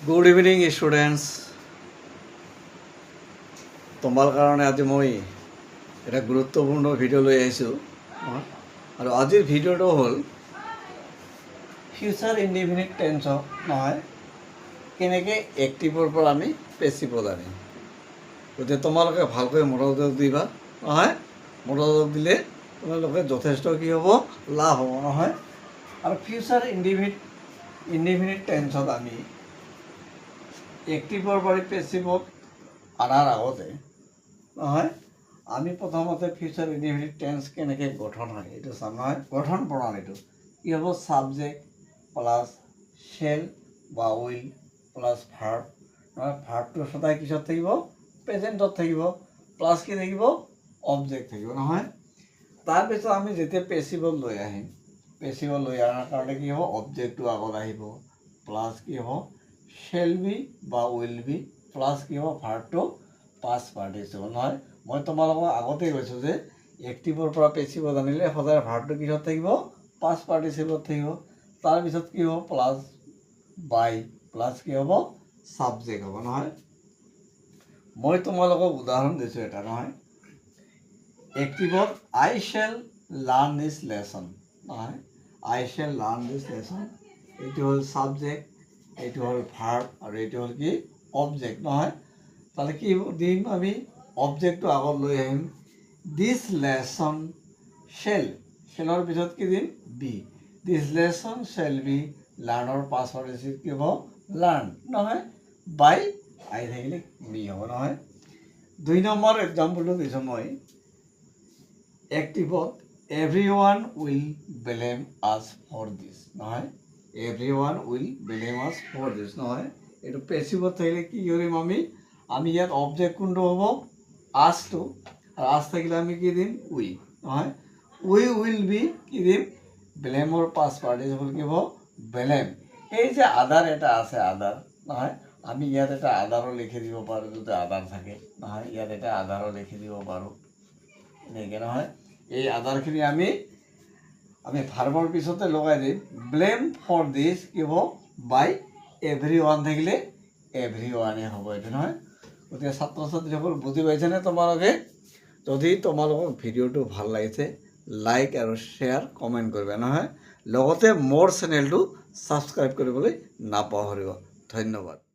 Good evening students. তোমাৰ কাৰণে আজি মই এটা গুৰুত্বপূৰ্ণ ভিডিঅ' লৈ আহিছোঁ আৰু আজিৰ ভিডিঅ'টো হ'ল ফিউচাৰ ইনডিফিনিট টেন্সক নহয় কেনেকৈ এক্টিভৰ পৰা আমি পেছিভত আনিম। গতিকে তোমালোকে ভালকৈ মনোযোগ দিবা নহয়, মনোযোগ দিলে তোমালোকে যথেষ্ট কি হ'ব, লাভ হ'ব নহয়। আৰু ফিউচাৰ ইনডিফিনিট টেন্সত আমি এক্টিভৰ পৰা পেছিভত আনাৰ আগতে নহয় আমি প্ৰথমতে ফিউচাৰ ইনডিফিনিট টেন্স কেনেকৈ গঠন হয় এইটো চাম নহয়। গঠন প্ৰণালীটো কি হ'ব, ছাবজেক্ট প্লাছ শ্বেল বা উইল প্লাছ ভাৰ্ব নহয়। ভাৰ্বটো সদায় কিছত থাকিব, প্ৰেজেণ্টত থাকিব, প্লাছ কি থাকিব, অবজেক্ট থাকিব নহয়। তাৰপিছত আমি যেতিয়া পেছিভত লৈ আহিম, পেছিভত লৈ অনাৰ কাৰণে কি হ'ব, অবজেক্টটো আগত আহিব, প্লাছ কি হ'ব শ্বেল বি বা উইল বি, প্লাছ কি হ'ব ভাৰ্বটো পাষ্ট পাৰ্টিচিপল নহয়। মই তোমালোকক আগতেই কৈছোঁ যে এক্টিভৰ পৰা পেছিভত আনিলে সদায় ভাৰ্বটো কিহত থাকিব, পাষ্ট পাৰ্টিচিপলত থাকিব। তাৰপিছত কি হ'ব, প্লাছ বাই প্লাছ কি হ'ব, ছাবজেক্ট হ'ব নহয়। মই তোমালোকক উদাহৰণ দিছোঁ এটা নহয়। এক্টিভত আই শ্বেল লাৰ্ণ দিছ লেচন নহয়, আই শ্বেল লাৰ্ণ দিছ লেচন, এইটো হ'ল ছাবজেক্ট, এইটো হ'ল ভাৰ্ব আৰু এইটো হ'ল কি অবজেক্ট নহয়। তাহলে কি দিম, আমি অবজেক্টটো আগত লৈ আহিম। দিছ লেচন শ্বেল, শ্বেলৰ পিছত কি দিম, be. This lesson shall be লাৰ্ণৰ পাষ্ট পাৰ্টিচিপল কি হ'ব, লাৰ্ণ নহয়। বাই আই থাকিলে বি হ'ব নহয়। 2 নম্বৰ এক্সাম্পলটো দিছোঁ মই। এক্টিভত এভৰি ওৱান উইল ব্লেম আছ ফৰ দিছ নহয়, এভৰি ওৱান উইল ব্লেম আছ ফৰ দিছ নহয়। এইটো পেছিভত থাকিলে কি কৰিম, আমি ইয়াত অবজেক্ট কোনটো হ'ব, আছটো, আৰু আছ থাকিলে আমি কি দিম, উই নহয়। উই উইল বি কি দিম, ব্লেমৰ পাষ্ট পাৰ্টিচিপল কি হ'ব, ব্লেম। এই যে আদাৰ এটা আছে, আদাৰ নহয়, আমি ইয়াত এটা আদাৰো লিখি দিব পাৰোঁ যদি আদাৰ থাকে নহয়, ইয়াত এটা আদাৰো লিখি দিব পাৰোঁ এনেকৈ নহয়। এই আদাৰখিনি আমি ভাৰ্বৰ পিছতে লগাই দিম। ব্লেম ফৰ দিছ কি হ'ব, বাই এভৰি ওৱান থাকিলে এভৰি ওৱানে হ'ব এইটো নহয়। গতিকে ছাত্ৰ ছাত্ৰীসকল বুজি পাইছেনে তোমালোকে? যদি তোমালোকৰ ভিডিঅ'টো ভাল লাগিছে লাইক আৰু শ্বেয়াৰ কমেণ্ট কৰিবা নহয়। লগতে মোৰ চেনেলটো ছাবস্ক্ৰাইব কৰিবলৈ নাপাহৰিব। ধন্যবাদ।